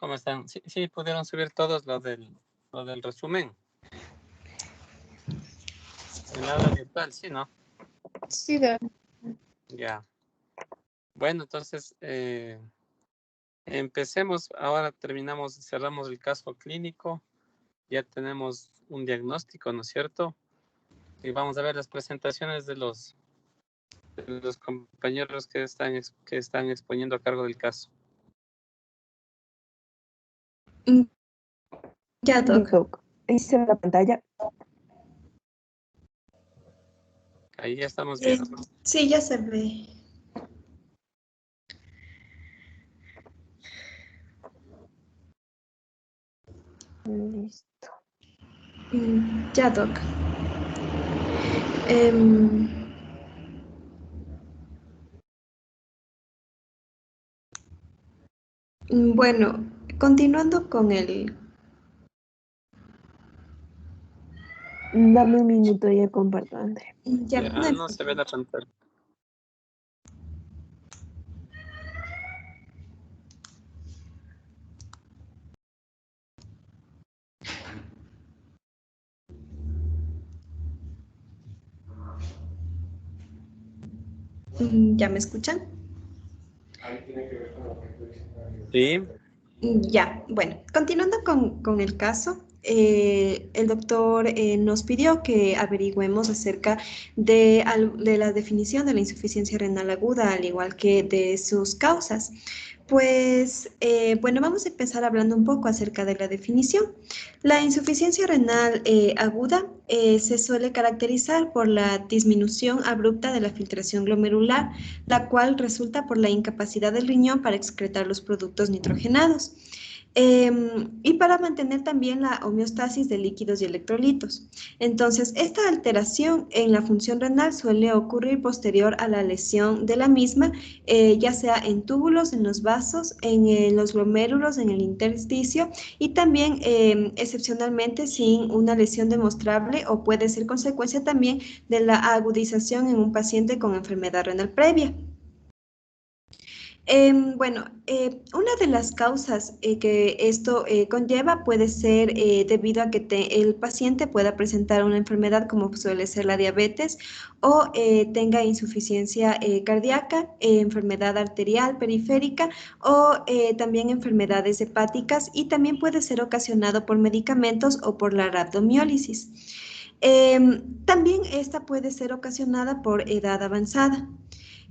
¿Cómo están? Sí, sí, pudieron subir todos lo del resumen. El aula virtual, sí, ¿no? Sí, Ya. Bueno, entonces, empecemos. Ahora cerramos el caso clínico. Ya tenemos un diagnóstico, ¿no es cierto? Y vamos a ver las presentaciones de los compañeros que están exponiendo a cargo del caso. Ya, Doc. Doc. Ahí se ve la pantalla. Ahí ya estamos viendo. Sí, ya se ve. Listo. Ya, Doc. Bueno, continuando con el... Dame un minuto y ya comparto, André. Ya, Ya, no hay no se ve la pantalla. ¿Ya me escuchan? Sí. Ya, bueno, continuando con el caso, el doctor nos pidió que averigüemos acerca de la definición de la insuficiencia renal aguda, al igual que de sus causas. Pues, bueno, vamos a empezar hablando un poco acerca de la definición. La insuficiencia renal aguda se suele caracterizar por la disminución abrupta de la filtración glomerular, la cual resulta por la incapacidad del riñón para excretar los productos nitrogenados. Y para mantener también la homeostasis de líquidos y electrolitos. Entonces, esta alteración en la función renal suele ocurrir posterior a la lesión de la misma, ya sea en túbulos, en los vasos, en los glomérulos, en el intersticio y también excepcionalmente sin una lesión demostrable o puede ser consecuencia también de la agudización en un paciente con enfermedad renal previa. Bueno, una de las causas que esto conlleva puede ser debido a que el paciente pueda presentar una enfermedad como suele ser la diabetes o tenga insuficiencia cardíaca, enfermedad arterial periférica o también enfermedades hepáticas y también puede ser ocasionado por medicamentos o por la rhabdomiólisis. También esta puede ser ocasionada por edad avanzada.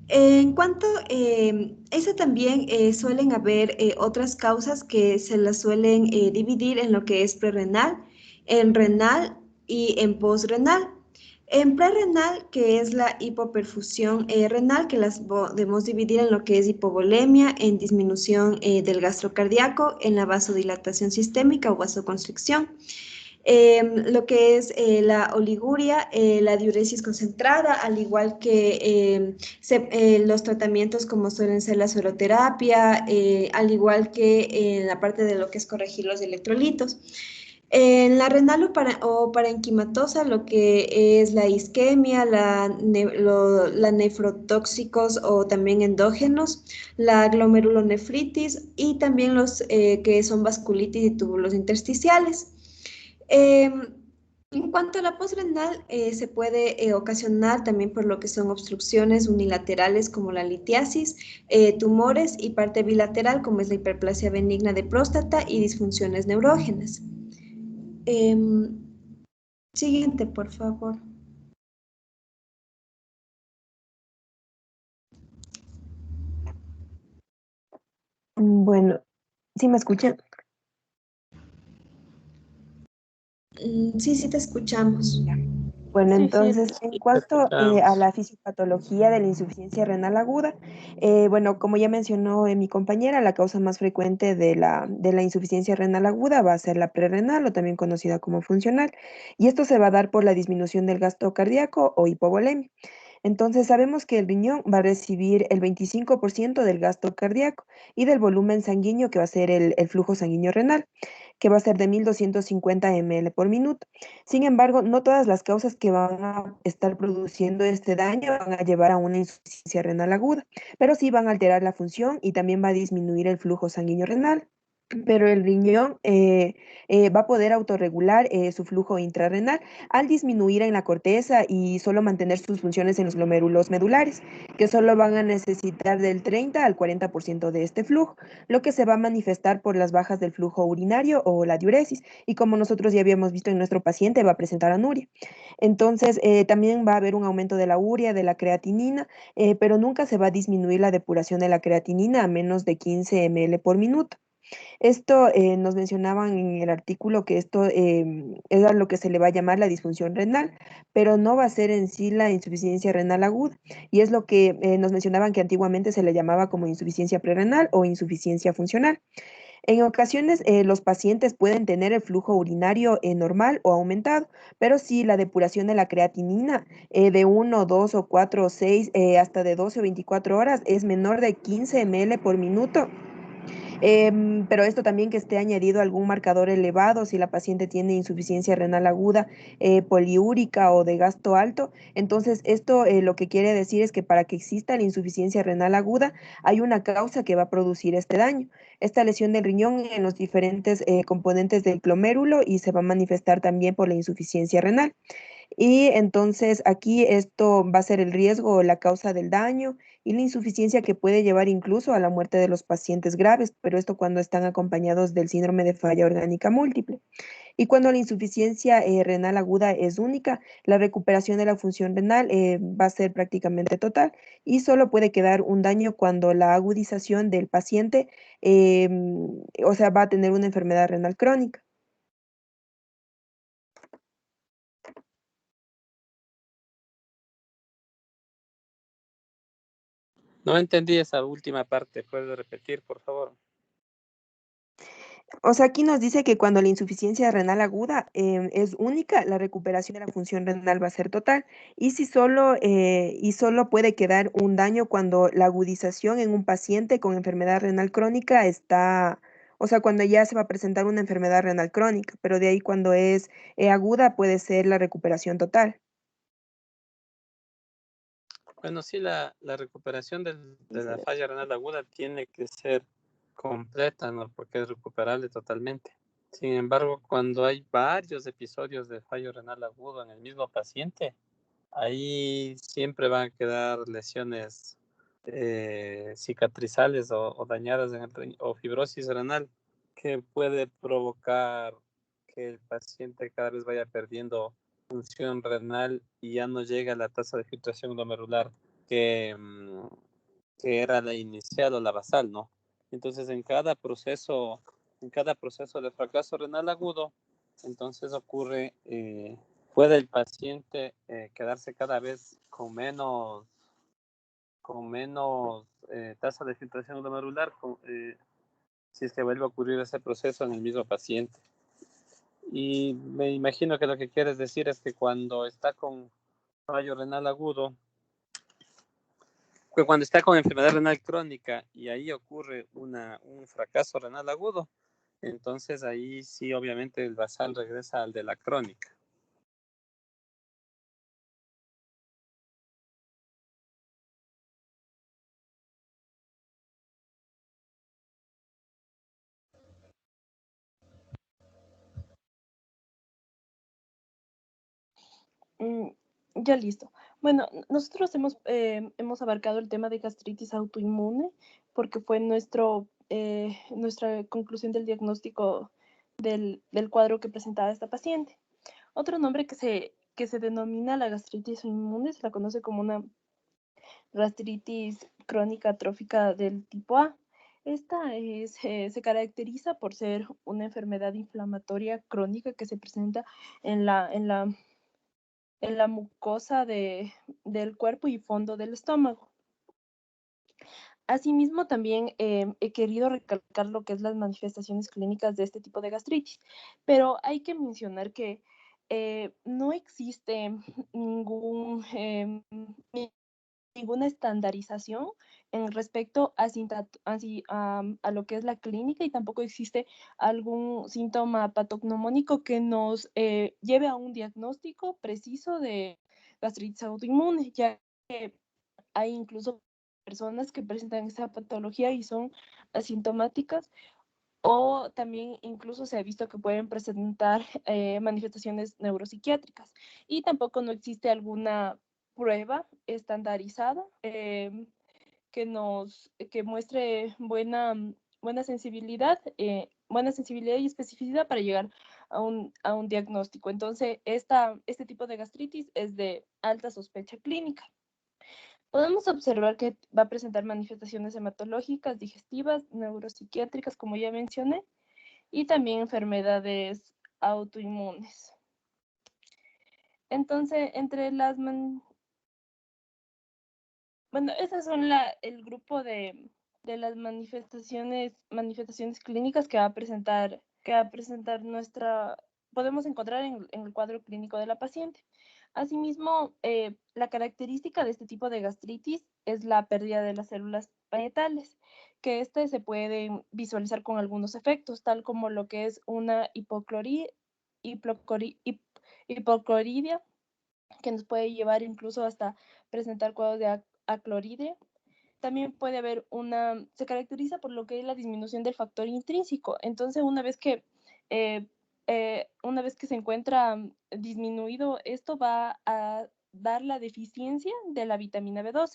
En cuanto, eso también suelen haber otras causas que se las suelen dividir en lo que es prerrenal, en renal y en posrenal. En prerrenal, que es la hipoperfusión renal, que las podemos dividir en lo que es hipovolemia, en disminución del gasto cardíaco, en la vasodilatación sistémica o vasoconstricción. Lo que es la oliguria, la diuresis concentrada, al igual que los tratamientos como suelen ser la sueroterapia, al igual que en la parte de lo que es corregir los electrolitos. En la renal o parenquimatosa, lo que es la isquemia, la nefrotóxicos o también endógenos, la glomerulonefritis y también los que son vasculitis y túbulos intersticiales. En cuanto a la posrenal, se puede ocasionar también por lo que son obstrucciones unilaterales como la litiasis, tumores y parte bilateral como es la hiperplasia benigna de próstata y disfunciones neurógenas. Siguiente, por favor. Bueno, ¿sí me escuchan? Sí, sí te escuchamos. Bueno, Sí, entonces, en sí, cuanto a escuchamos. la fisiopatología de la insuficiencia renal aguda, bueno, como ya mencionó mi compañera, la causa más frecuente de la insuficiencia renal aguda va a ser la prerrenal o también conocida como funcional, y esto se va a dar por la disminución del gasto cardíaco o hipovolemia. Entonces, sabemos que el riñón va a recibir el 25% del gasto cardíaco y del volumen sanguíneo que va a ser el flujo sanguíneo renal, que va a ser de 1250 ml por minuto. Sin embargo, no todas las causas que van a estar produciendo este daño van a llevar a una insuficiencia renal aguda, pero sí van a alterar la función y también va a disminuir el flujo sanguíneo renal. pero el riñón va a poder autorregular su flujo intrarrenal al disminuir en la corteza y solo mantener sus funciones en los glomérulos medulares, que solo van a necesitar del 30 al 40% de este flujo, lo que se va a manifestar por las bajas del flujo urinario o la diuresis, y como nosotros ya habíamos visto en nuestro paciente, va a presentar anuria. Entonces, también va a haber un aumento de la urea, de la creatinina, pero nunca se va a disminuir la depuración de la creatinina a menos de 15 ml por minuto. Esto nos mencionaban en el artículo que esto es a lo que se le va a llamar la disfunción renal, pero no va a ser en sí la insuficiencia renal aguda. Y es lo que nos mencionaban que antiguamente se le llamaba como insuficiencia prerrenal o insuficiencia funcional. En ocasiones, los pacientes pueden tener el flujo urinario normal o aumentado, pero si la depuración de la creatinina de 1, 2 o 4 o 6 hasta de 12 o 24 horas es menor de 15 ml por minuto, pero esto también que esté añadido algún marcador elevado, si la paciente tiene insuficiencia renal aguda, poliúrica o de gasto alto. Entonces, esto lo que quiere decir es que para que exista la insuficiencia renal aguda, hay una causa que va a producir este daño. Esta lesión del riñón en los diferentes componentes del glomérulo y se va a manifestar también por la insuficiencia renal. Y entonces aquí esto va a ser el riesgo o la causa del daño y la insuficiencia que puede llevar incluso a la muerte de los pacientes graves, pero esto cuando están acompañados del síndrome de falla orgánica múltiple. Y cuando la insuficiencia renal aguda es única, la recuperación de la función renal va a ser prácticamente total y solo puede quedar un daño cuando la agudización del paciente, o sea, va a tener una enfermedad renal crónica. No entendí esa última parte. ¿Puedes repetir, por favor? O sea, aquí nos dice que cuando la insuficiencia renal aguda es única, la recuperación de la función renal va a ser total. Y solo puede quedar un daño cuando la agudización en un paciente con enfermedad renal crónica está, o sea, cuando ya se va a presentar una enfermedad renal crónica, pero de ahí cuando es aguda puede ser la recuperación total. Bueno, sí, la recuperación de la falla renal aguda tiene que ser completa, ¿no? Porque es recuperable totalmente. Sin embargo, cuando hay varios episodios de fallo renal agudo en el mismo paciente, ahí siempre van a quedar lesiones cicatrizales o dañadas en el o fibrosis renal que puede provocar que el paciente cada vez vaya perdiendo función renal y ya no llega a la tasa de filtración glomerular que, que era la inicial o la basal, ¿no? Entonces, en cada proceso de fracaso renal agudo, entonces ocurre, puede el paciente quedarse cada vez con menos tasa de filtración glomerular si es que vuelve a ocurrir ese proceso en el mismo paciente. Y me imagino que lo que quieres decir es que cuando está con fallo renal agudo, que cuando está con enfermedad renal crónica y ahí ocurre un fracaso renal agudo, entonces ahí sí obviamente el basal regresa al de la crónica. Mm, ya listo. Bueno, nosotros hemos abarcado el tema de gastritis autoinmune porque fue nuestra conclusión del diagnóstico del cuadro que presentaba esta paciente. Otro nombre que se denomina la gastritis inmune se la conoce como una gastritis crónica atrófica del tipo A. Se caracteriza por ser una enfermedad inflamatoria crónica que se presenta en la mucosa del cuerpo y fondo del estómago. Asimismo, también he querido recalcar lo que es las manifestaciones clínicas de este tipo de gastritis, pero hay que mencionar que no existe ningún, ninguna estandarización en respecto a lo que es la clínica y tampoco existe algún síntoma patognomónico que nos lleve a un diagnóstico preciso de gastritis autoinmune, ya que hay incluso personas que presentan esta patología y son asintomáticas o también incluso se ha visto que pueden presentar manifestaciones neuropsiquiátricas. Y tampoco no existe alguna prueba estandarizada que muestre buena sensibilidad y especificidad para llegar a un diagnóstico. Entonces, este tipo de gastritis es de alta sospecha clínica. Podemos observar que va a presentar manifestaciones hematológicas, digestivas, neuropsiquiátricas, como ya mencioné, y también enfermedades autoinmunes. Entonces, esas son el grupo de las manifestaciones clínicas que va a presentar podemos encontrar en el cuadro clínico de la paciente. Asimismo, la característica de este tipo de gastritis es la pérdida de las células parietales, que se puede visualizar con algunos efectos, tal como lo que es una hipocloridia, que nos puede llevar incluso hasta presentar cuadros de acloridia. También puede haber se caracteriza por lo que es la disminución del factor intrínseco. Entonces, una vez que se encuentra disminuido, esto va a dar la deficiencia de la vitamina B12.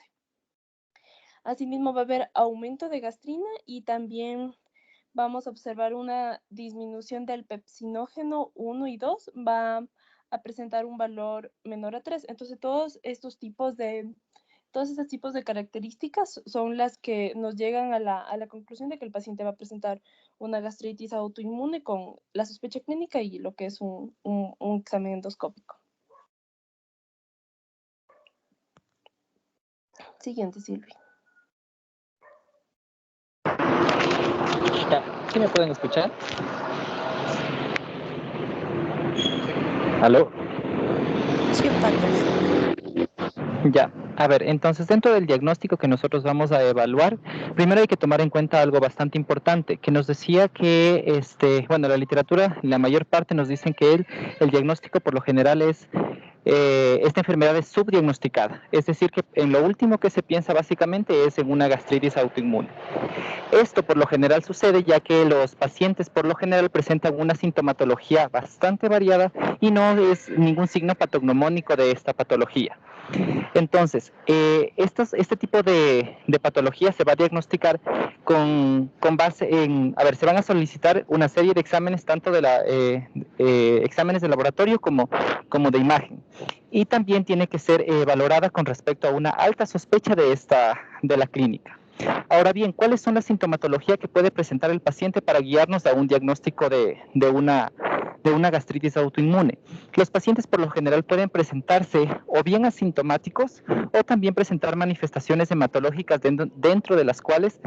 Asimismo, va a haber aumento de gastrina y también vamos a observar una disminución del pepsinógeno 1 y 2, va a presentar un valor menor a 3. Entonces, todos estos tipos de características son las que nos llegan a la conclusión de que el paciente va a presentar una gastritis autoinmune con la sospecha clínica y lo que es un examen endoscópico. Siguiente, Silvi. ¿Sí me pueden escuchar? ¿Aló? Sí, Ya, a ver, entonces dentro del diagnóstico que nosotros vamos a evaluar, primero hay que tomar en cuenta algo bastante importante, que nos decía que, la literatura, la mayor parte nos dicen que el diagnóstico por lo general es, esta enfermedad es subdiagnosticada, es decir, que en lo último que se piensa básicamente es en una gastritis autoinmune. Esto por lo general sucede ya que los pacientes por lo general presentan una sintomatología bastante variada y no es ningún signo patognomónico de esta patología. Entonces, este tipo de patología se va a diagnosticar con base en, se van a solicitar una serie de exámenes, tanto de exámenes de laboratorio como de imagen. Y también tiene que ser valorada con respecto a una alta sospecha de la clínica. Ahora bien, ¿cuáles son las sintomatologías que puede presentar el paciente para guiarnos a un diagnóstico de una gastritis autoinmune? Los pacientes por lo general pueden presentarse o bien asintomáticos o también presentar manifestaciones hematológicas dentro de las cuales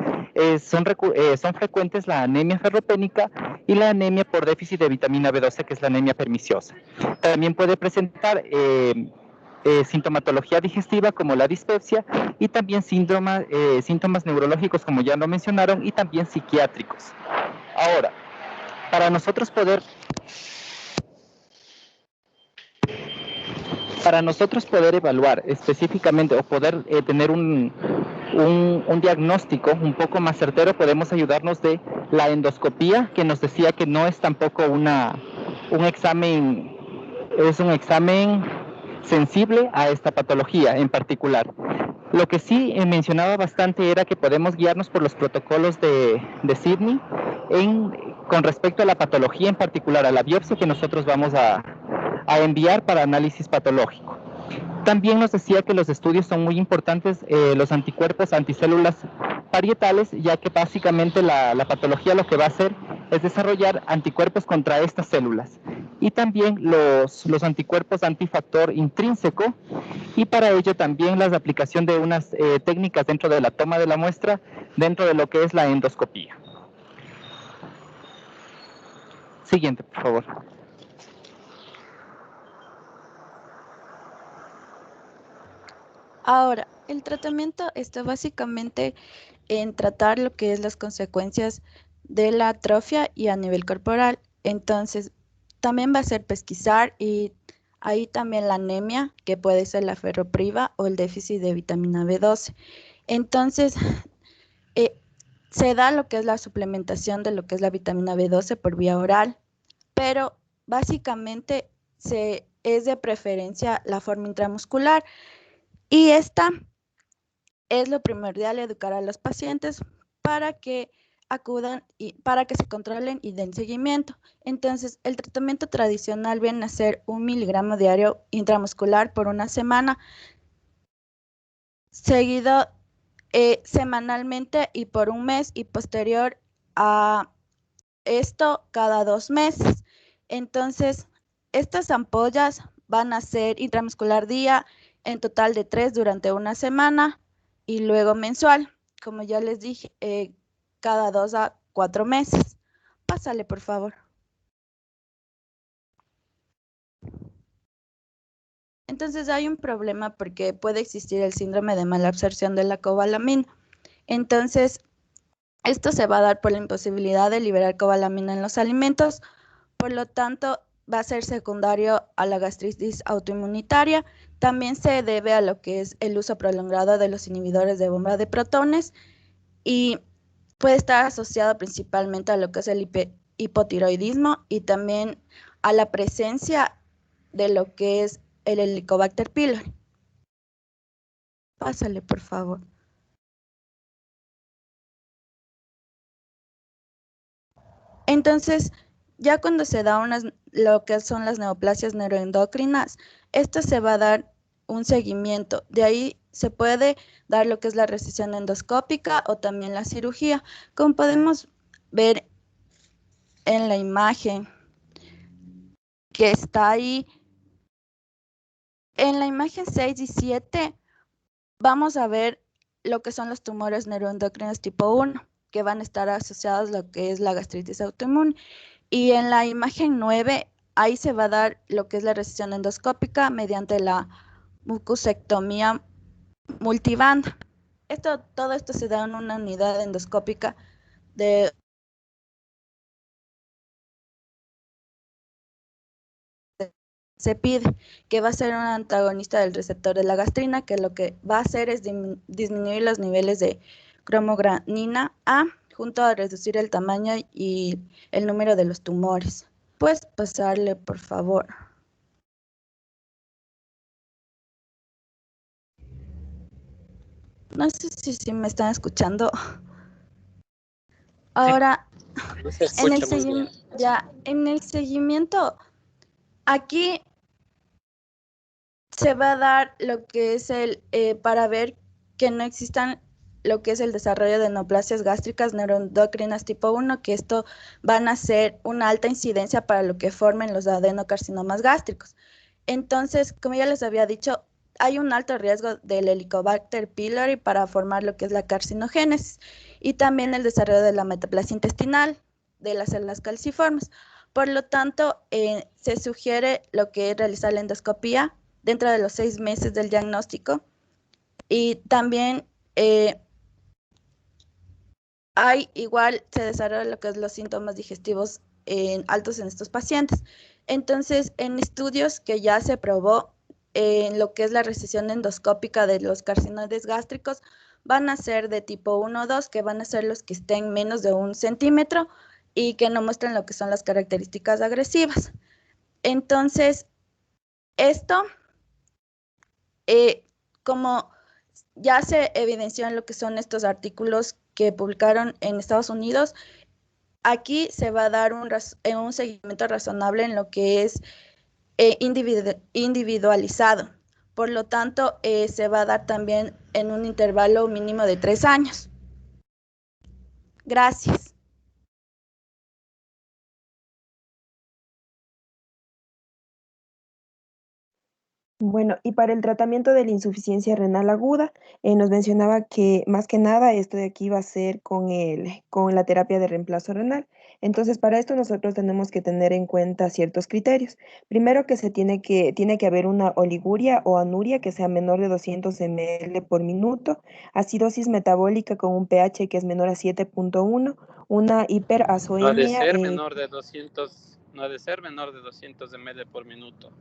son frecuentes la anemia ferropénica y la anemia por déficit de vitamina B12, que es la anemia perniciosa. También puede presentar sintomatología digestiva como la dispepsia y también síntomas neurológicos como ya lo mencionaron y también psiquiátricos. Ahora, para nosotros poder evaluar específicamente o poder tener un diagnóstico un poco más certero, podemos ayudarnos de la endoscopía, que nos decía que no es tampoco un examen, es un examen sensible a esta patología en particular. Lo que sí mencionaba bastante era que podemos guiarnos por los protocolos de Sydney con respecto a la patología en particular, a la biopsia que nosotros vamos a enviar para análisis patológico. También nos decía que los estudios son muy importantes, los anticuerpos anticélulas parietales, ya que básicamente la patología lo que va a hacer es desarrollar anticuerpos contra estas células. Y también los anticuerpos antifactor intrínseco, y para ello también la aplicación de unas técnicas dentro de la toma de la muestra, dentro de lo que es la endoscopía. Siguiente, por favor. Ahora, el tratamiento está básicamente en tratar lo que es las consecuencias de la atrofia y a nivel corporal. Entonces, también va a ser pesquisar y ahí también la anemia, que puede ser la ferropriva o el déficit de vitamina B12. Entonces, se da lo que es la suplementación de lo que es la vitamina B12 por vía oral, pero básicamente es de preferencia la forma intramuscular y esta es lo primordial, educar a los pacientes para que acudan y para que se controlen y den seguimiento. Entonces, el tratamiento tradicional viene a ser 1 miligramo diario intramuscular por una semana, seguido semanalmente y por un mes, y posterior a esto cada 2 meses. Entonces, estas ampollas van a ser intramuscular día, en total de 3 durante una semana y luego mensual, como ya les dije, cada 2 a 4 meses. Pásale, por favor. Entonces hay un problema porque puede existir el síndrome de mala absorción de la cobalamina. Entonces, esto se va a dar por la imposibilidad de liberar cobalamina en los alimentos, por lo tanto, va a ser secundario a la gastritis autoinmunitaria. También se debe a lo que es el uso prolongado de los inhibidores de bomba de protones y puede estar asociado principalmente a lo que es el hipotiroidismo y también a la presencia de lo que es el Helicobacter pylori. Pásale, por favor. Entonces, ya cuando se da lo que son las neoplasias neuroendocrinas, esto se va a dar un seguimiento. De ahí se puede dar lo que es la resección endoscópica o también la cirugía. Como podemos ver en la imagen que está ahí, en la imagen 6 y 7 vamos a ver lo que son los tumores neuroendocrinos tipo 1, que van a estar asociados a lo que es la gastritis autoinmune. Y en la imagen 9, ahí se va a dar lo que es la resección endoscópica mediante la mucosectomía multibanda. Todo esto se da en una unidad endoscópica de se pide que va a ser un antagonista del receptor de la gastrina, que lo que va a hacer es disminuir los niveles de cromogranina A, junto a reducir el tamaño y el número de los tumores. Puedes pasarle, por favor. No sé si me están escuchando. Ahora, No se escucha muy bien. en el seguimiento, aquí se va a dar lo que es para ver que no existan lo que es el desarrollo de neoplasias gástricas neuroendocrinas tipo 1, que esto van a ser una alta incidencia para lo que formen los adenocarcinomas gástricos. Entonces, como ya les había dicho, hay un alto riesgo del Helicobacter pylori para formar lo que es la carcinogénesis y también el desarrollo de la metaplasia intestinal de las células calciformes. Por lo tanto, se sugiere lo que es realizar la endoscopía dentro de los 6 meses del diagnóstico y también se desarrolla lo que es los síntomas digestivos altos en estos pacientes. Entonces, en estudios que ya se probó en lo que es la resección endoscópica de los carcinoides gástricos, van a ser de tipo 1 o 2, que van a ser los que estén menos de 1 centímetro y que no muestran lo que son las características agresivas. Entonces, esto, como ya se evidenció en lo que son estos artículos que publicaron en Estados Unidos, aquí se va a dar un seguimiento razonable en lo que es individualizado. Por lo tanto, se va a dar también en un intervalo mínimo de 3 años. Gracias. Bueno, y para el tratamiento de la insuficiencia renal aguda, nos mencionaba que más que nada esto de aquí va a ser con la terapia de reemplazo renal. Entonces, para esto nosotros tenemos que tener en cuenta ciertos criterios. Primero que tiene que haber una oliguria o anuria que sea menor de 200 ml por minuto, acidosis metabólica con un pH que es menor a 7.1, una No ha de hiperazoemia. ser menor de 200, no ha de ser menor de 200 ml por minuto.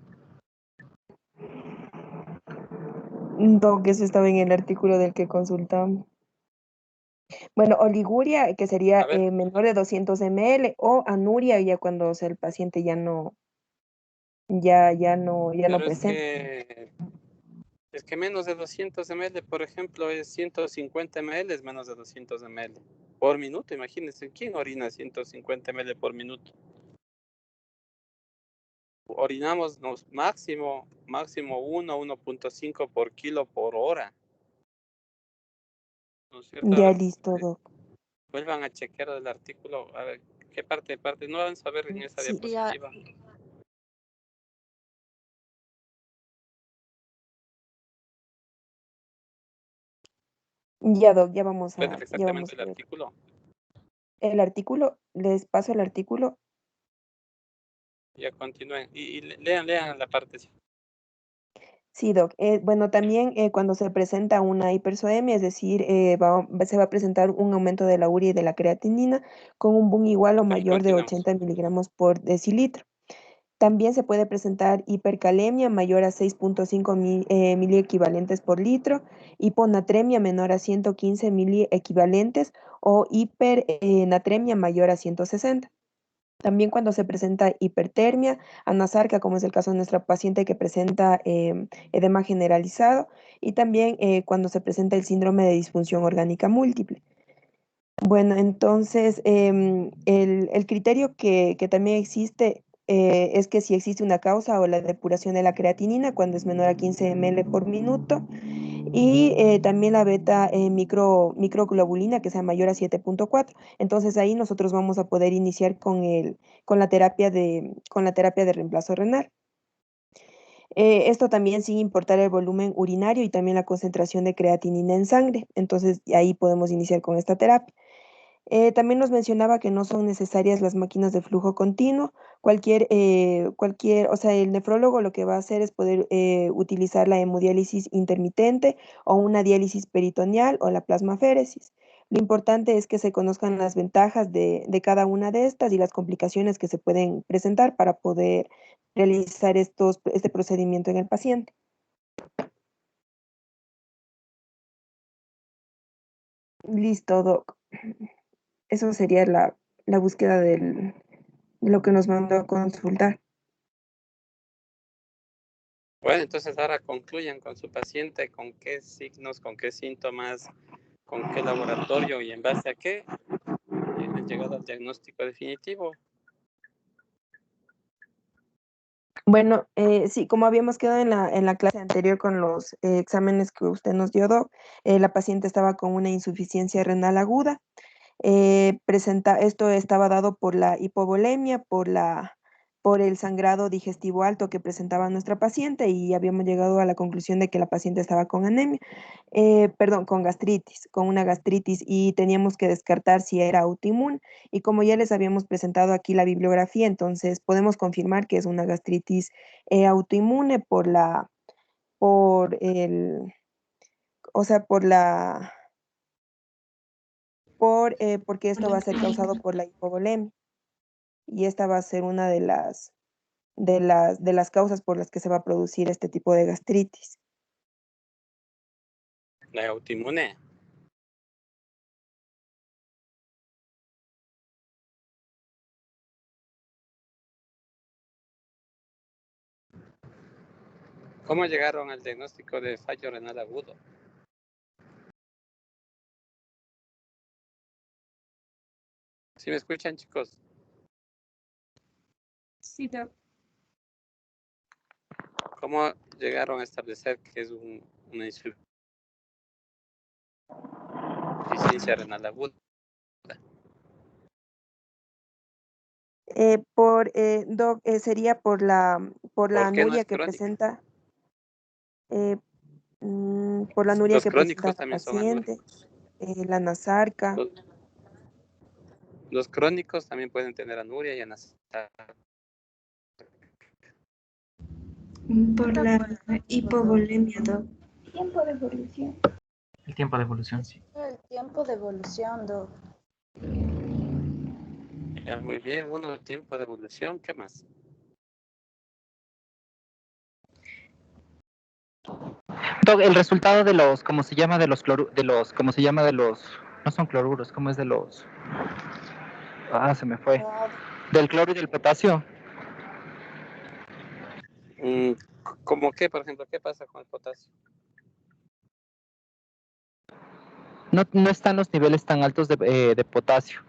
No, que eso estaba en el artículo del que consultamos. Bueno, oliguria, que sería A ver, menor de 200 ml, o anuria, ya cuando o sea, el paciente ya no, ya no pero presenta. es que menos de 200 ml, por ejemplo, es 150 ml, es menos de 200 ml por minuto. Imagínense, ¿quién orina 150 ml por minuto? Orinamos máximo 1.5 por kilo por hora, ¿no es cierto? A Ya ver, listo, Doc. vuelvan a chequear el artículo, a ver qué parte, no vamos a ver en esa Sí, Sería, diapositiva. ya, Doc, ¿Cuál es ya vamos exactamente el a ver. artículo? El artículo, les paso el artículo. Ya continúen y lean la parte. Sí, Doc. Bueno, también cuando se presenta una hipersoemia, es decir, se va a presentar un aumento de la urea y de la creatinina con un boom igual o Ok, mayor de continuamos. 80 miligramos por decilitro. También se puede presentar hipercalemia mayor a 6.5 miliequivalentes por litro, hiponatremia menor a 115 miliequivalentes o hipernatremia mayor a 160. También cuando se presenta hipertermia, anasarca, como es el caso de nuestra paciente que presenta edema generalizado, y también cuando se presenta el síndrome de disfunción orgánica múltiple. Bueno, entonces el criterio que también existe es que si existe una causa o la depuración de la creatinina cuando es menor a 15 ml por minuto y también la beta microglobulina que sea mayor a 7.4. Entonces ahí nosotros vamos a poder iniciar con la terapia de reemplazo renal. Esto también sin importar el volumen urinario y también la concentración de creatinina en sangre. Entonces ahí podemos iniciar con esta terapia. También nos mencionaba que no son necesarias las máquinas de flujo continuo. O sea, el nefrólogo lo que va a hacer es poder utilizar la hemodiálisis intermitente o una diálisis peritoneal o la plasmaféresis. Lo importante es que se conozcan las ventajas de cada una de estas y las complicaciones que se pueden presentar para poder realizar este procedimiento en el paciente. Listo, Doc. Eso sería la búsqueda de lo que nos mandó a consultar. Bueno, entonces ahora concluyan con su paciente, con qué signos, con qué síntomas, con qué laboratorio y en base a qué han llegado al diagnóstico definitivo. Bueno, sí, como habíamos quedado en la clase anterior con los exámenes que usted nos dio, Doc, la paciente estaba con una insuficiencia renal aguda. Esto estaba dado por la hipovolemia, por el sangrado digestivo alto que presentaba nuestra paciente y habíamos llegado a la conclusión de que la paciente estaba con anemia, perdón, con gastritis, con una gastritis y teníamos que descartar si era autoinmune. Y como ya les habíamos presentado aquí la bibliografía, entonces podemos confirmar que es una gastritis autoinmune por el, o sea, porque esto va a ser causado por la hipovolemia y esta va a ser una de las causas por las que se va a producir este tipo de gastritis. La autoinmune. ¿Cómo llegaron al diagnóstico de fallo renal agudo? ¿Sí me escuchan, chicos? Sí, Doc. ¿Cómo llegaron a establecer que es una insuficiencia renal aguda? Doc, sería por la ¿Por qué no anuria es que crónica? presenta, por la anuria Los que presenta crónicos la también son paciente, anúricos. la nasarca. Los, los crónicos también pueden tener anuria y anasarca. Por la hipovolemia, Doc. Tiempo de evolución. El tiempo de evolución, sí. el tiempo de evolución, Doc. Ya, muy bien, tiempo de evolución, ¿qué más? El resultado de los, ¿cómo se llama? De los, ¿cómo se llama? De los No son cloruros, ¿cómo es de los? Ah, se me fue. Del cloro y del potasio. Mm, ¿Cómo qué, por ejemplo? ¿Qué pasa con el potasio? No están los niveles tan altos de potasio.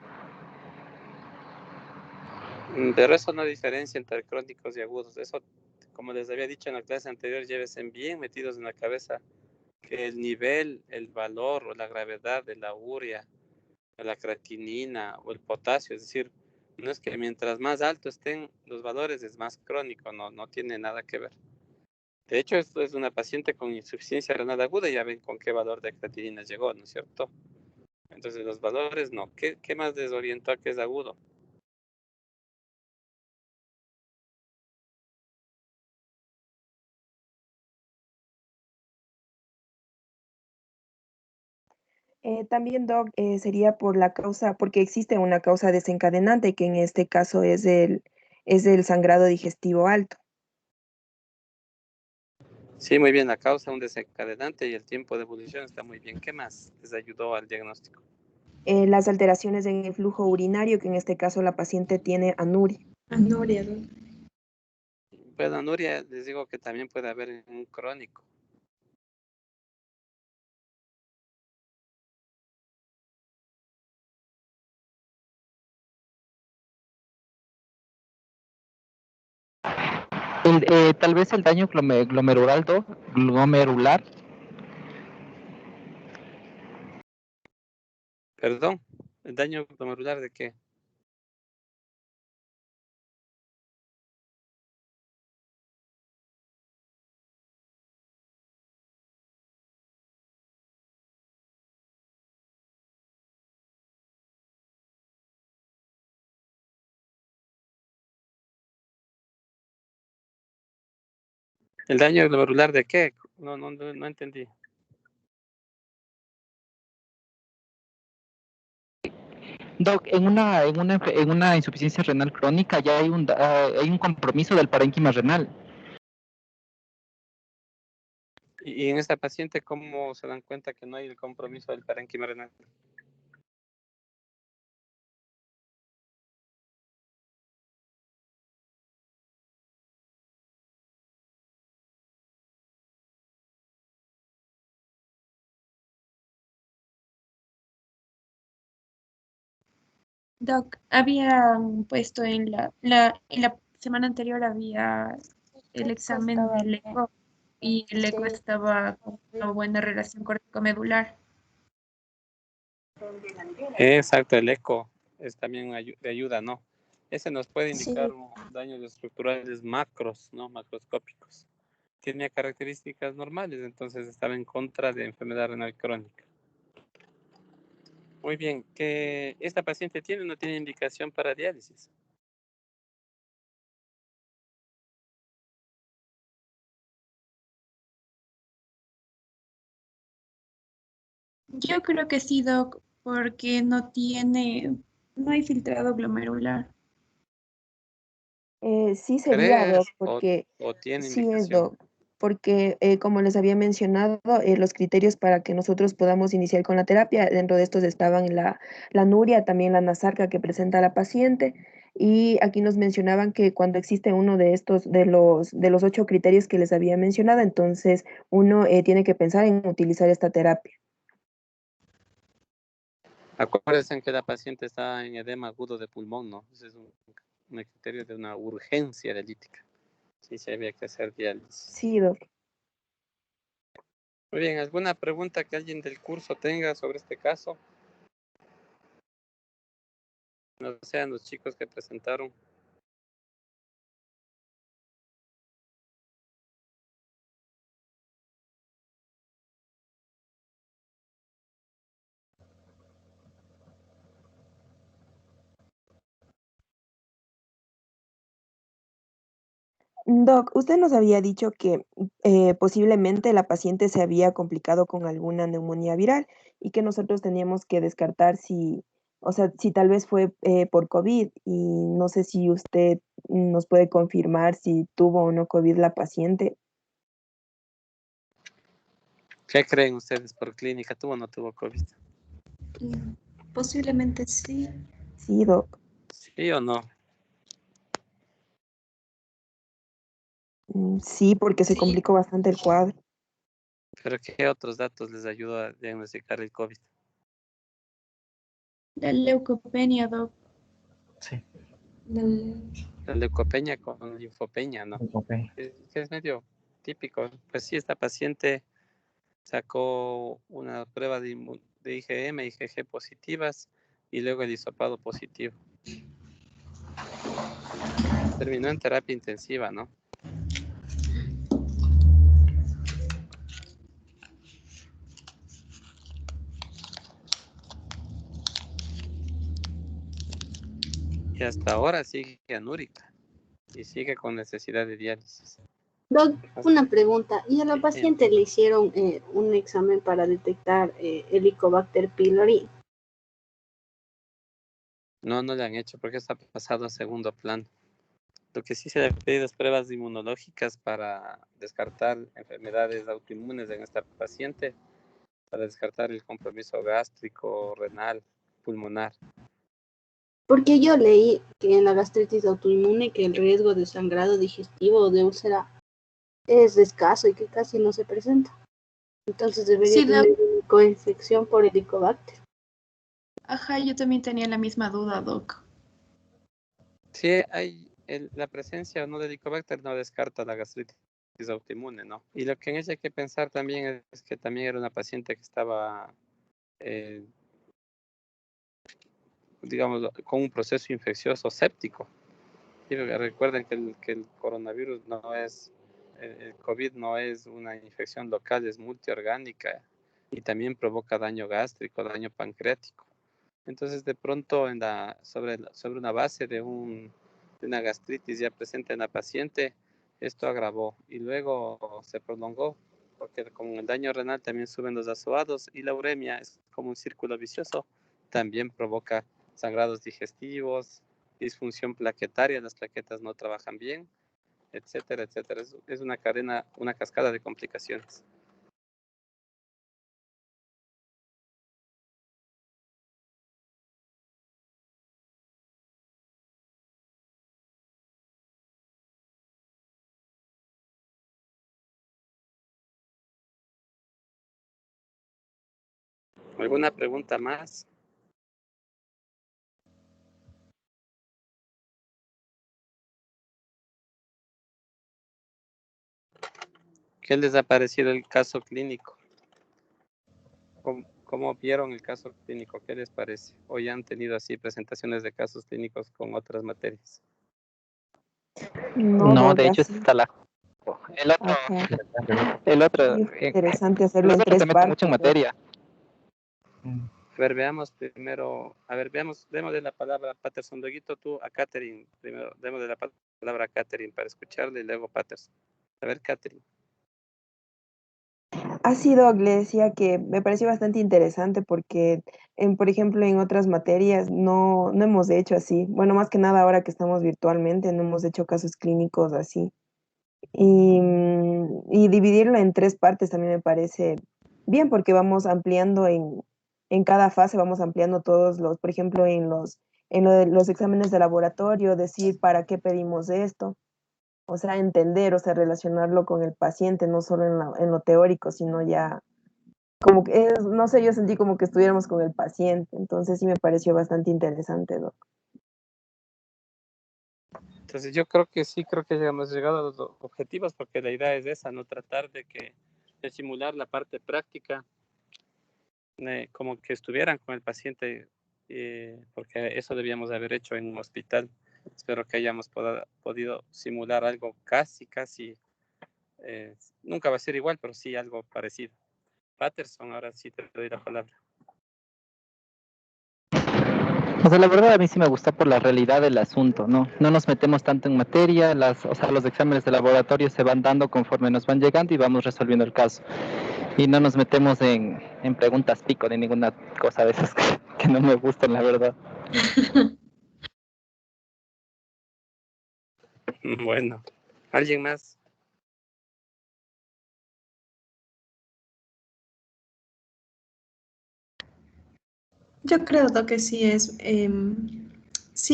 Pero eso no diferencia entre crónicos y agudos. Eso, como les había dicho en la clase anterior, llévense bien metidos en la cabeza que el nivel, el valor o la gravedad de la urea, de la creatinina o el potasio, es decir, no es que mientras más alto estén los valores es más crónico, no tiene nada que ver. De hecho, esto es una paciente con insuficiencia renal aguda, ya ven con qué valor de creatinina llegó, ¿no es cierto? Entonces los valores no. ¿Qué más desorientó que es agudo? También, Doc, sería por la causa, porque existe una causa desencadenante, que en este caso es el sangrado digestivo alto. Sí, muy bien, la causa, un desencadenante y el tiempo de evolución está muy bien. ¿Qué más les ayudó al diagnóstico? Las alteraciones en el flujo urinario, que en este caso la paciente tiene anuria. Anuria, ¿no? Pues anuria, les digo que también puede haber un crónico. Tal vez el daño glomerular. Perdón, ¿el daño glomerular de qué? ¿El daño glomerular de qué? No entendí. Doc, en una insuficiencia renal crónica ya hay un compromiso del parénquima renal. Y en esta paciente, ¿cómo se dan cuenta que no hay el compromiso del parénquima renal? Doc, había puesto en la semana anterior había el examen del eco y el eco estaba con una buena relación córtico-medular. Exacto, el eco es también de ayuda, ¿no? Ese nos puede Sí, indicar daños estructurales macros, ¿no? Macroscópicos. Tiene características normales, entonces estaba en contra de enfermedad renal crónica. Muy bien, ¿que esta paciente tiene o no tiene indicación para diálisis? Yo creo que sí, Doc, porque no hay filtrado glomerular. Sí sería, Doc, ¿Crees porque o tiene sí es, indicación? Doc, porque como les había mencionado, los criterios para que nosotros podamos iniciar con la terapia, dentro de estos estaban la anuria, también la nasarca que presenta la paciente, y aquí nos mencionaban que cuando existe uno de estos, de los 8 criterios que les había mencionado, entonces uno tiene que pensar en utilizar esta terapia. Acuérdense que la paciente está en edema agudo de pulmón, ¿no? Ese es un criterio de una urgencia dialítica. Sí, se había que hacer diálisis. Sí, Doc. Muy bien, ¿alguna pregunta que alguien del curso tenga sobre este caso? No sean los chicos que presentaron. Doc, usted nos había dicho que posiblemente la paciente se había complicado con alguna neumonía viral y que nosotros teníamos que descartar si, o sea, si tal vez fue por COVID, y no sé si usted nos puede confirmar si tuvo o no COVID la paciente. ¿Qué creen ustedes por clínica? ¿Tuvo o no tuvo COVID? Posiblemente sí. Sí, Doc. ¿Sí o no? Sí, porque se Sí. complicó bastante el cuadro. ¿Pero qué otros datos les ayuda a diagnosticar el COVID? La leucopenia, Doc. Sí, La leucopenia con linfopenia, ¿no? leucopenia. Que es medio típico. Pues sí, esta paciente sacó una prueba de IgM, IgG positivas y luego el hisopado positivo. Terminó en terapia intensiva, ¿no? Y hasta ahora sigue anúrica y sigue con necesidad de diálisis. Doc, una pregunta. ¿Y a la Sí. paciente le hicieron un examen para detectar Helicobacter pylori? No, no le han hecho porque está pasado a segundo plano. Lo que sí se le ha pedido es pruebas inmunológicas para descartar enfermedades autoinmunes en esta paciente, para descartar el compromiso gástrico, renal, pulmonar. Porque yo leí que en la gastritis autoinmune que el riesgo de sangrado digestivo o de úlcera es escaso y que casi no se presenta. Entonces debería Sí, tener una coinfección por Helicobacter. Ajá, yo también tenía la misma duda, Doc. Sí, hay la presencia o no de Helicobacter no descarta la gastritis autoinmune, ¿no? Y lo que en ella hay que pensar también es que también era una paciente que estaba, digamos, con un proceso infeccioso séptico. Y recuerden que el coronavirus no es, el COVID no es una infección local, es multiorgánica y también provoca daño gástrico, daño pancreático. Entonces, de pronto, sobre una base de una gastritis ya presente en la paciente, esto agravó y luego se prolongó, porque con el daño renal también suben los azoados y la uremia es como un círculo vicioso, también provoca sangrados digestivos, disfunción plaquetaria, las plaquetas no trabajan bien, etcétera, etcétera. Es una cadena, una cascada de complicaciones. ¿Alguna pregunta más? ¿Qué les ha parecido el caso clínico? ¿Cómo vieron el caso clínico? ¿Qué les parece? ¿O ya han tenido así presentaciones de casos clínicos con otras materias? No, No, Doc, de hecho, este así. está la... El otro, Ajá. el otro, Muy interesante hacerlo los en otros se tres meten mucho partes, en Doc. materia. A ver, veamos primero, a ver, démosle la palabra a Patterson, luego tú a Catherine, primero, démosle la palabra a Catherine para escucharle y luego Patterson. A ver, Catherine. Ha sido, le decía que me pareció bastante interesante porque, por ejemplo, en otras materias no hemos hecho así. Bueno, más que nada ahora que estamos virtualmente, no hemos hecho casos clínicos así. Y dividirlo en tres partes también me parece bien porque vamos ampliando en cada fase, vamos ampliando todos los, por ejemplo, en lo de los exámenes de laboratorio, decir para qué pedimos esto. O sea, entender, o sea, relacionarlo con el paciente, no solo en lo teórico, sino ya como que, no sé, yo sentí como que estuviéramos con el paciente, entonces sí me pareció bastante interesante, Doc. Entonces yo creo que sí, creo que hemos llegado a los objetivos porque la idea es esa, no tratar de simular la parte práctica, como que estuvieran con el paciente, porque eso debíamos de haber hecho en un hospital. Espero que hayamos podido simular algo casi, nunca va a ser igual, pero sí algo parecido. Patterson, ahora sí te doy la palabra. O sea, la verdad a mí sí me gusta por la realidad del asunto, ¿no? No nos metemos tanto en materia, o sea, los exámenes de laboratorio se van dando conforme nos van llegando y vamos resolviendo el caso. Y no nos metemos en preguntas pico ni ninguna cosa de esas que no me gustan, la verdad. Bueno, ¿alguien más? Yo creo Doc, que sí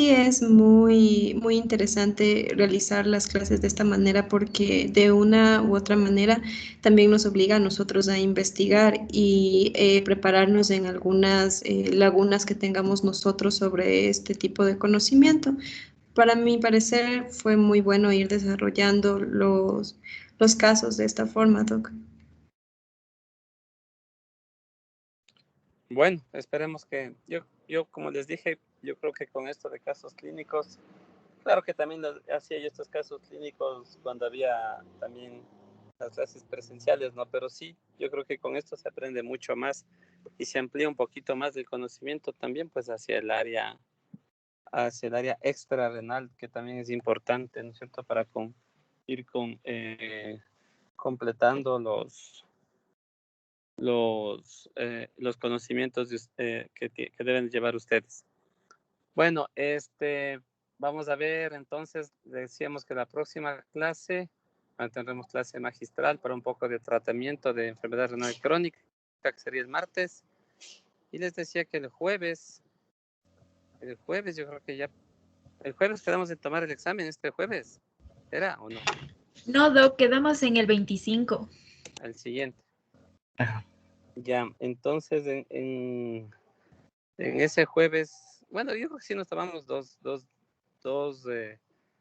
es muy interesante realizar las clases de esta manera porque de una u otra manera también nos obliga a nosotros a investigar y prepararnos en algunas lagunas que tengamos nosotros sobre este tipo de conocimiento. Para mi parecer fue muy bueno ir desarrollando los casos de esta forma, Doc. Bueno, esperemos que yo como les dije, yo creo que con esto de casos clínicos, claro que también hacía yo estos casos clínicos cuando había también las clases presenciales, ¿no? Pero sí, yo creo que con esto se aprende mucho más y se amplía un poquito más el conocimiento también, pues hacia el área extrarrenal, que también es importante, ¿no es cierto? Para ir completando los conocimientos que deben llevar ustedes. Bueno, vamos a ver, entonces, decíamos que la próxima clase, tendremos clase magistral para un poco de tratamiento de enfermedad renal crónica, que sería el martes, y les decía que el jueves yo creo que ya, el jueves quedamos en tomar el examen este jueves, ¿era o no? No, Doc, quedamos en el 25. Al siguiente. Ya, entonces en ese jueves, bueno, yo creo que sí nos tomamos dos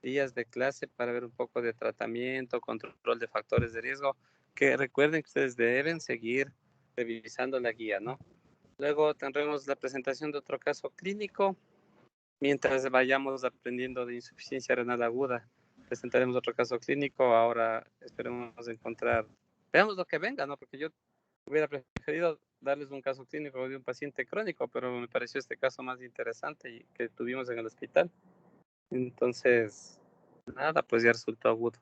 días de clase para ver un poco de tratamiento, control de factores de riesgo, que recuerden que ustedes deben seguir revisando la guía, ¿no? Luego tendremos la presentación de otro caso clínico, mientras vayamos aprendiendo de insuficiencia renal aguda. Presentaremos otro caso clínico, ahora esperemos encontrar, veamos lo que venga, ¿no? Porque yo hubiera preferido darles un caso clínico de un paciente crónico, pero me pareció este caso más interesante y que tuvimos en el hospital. Entonces, nada, pues ya resultó agudo.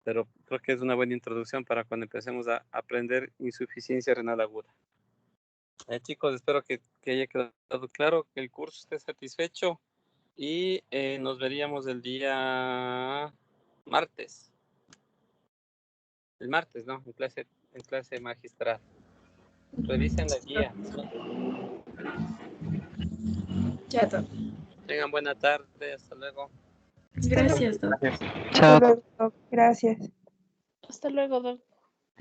Pero creo que es una buena introducción para cuando empecemos a aprender insuficiencia renal aguda. Chicos, espero que haya quedado claro, que el curso esté satisfecho y nos veríamos el día martes. El martes, ¿no? En clase magistral. Revisen la guía. Ya, Doc. Tengan buena tarde, hasta luego. Gracias, Doc. Hasta Chao. luego, Doc. Gracias. Hasta luego, Doc.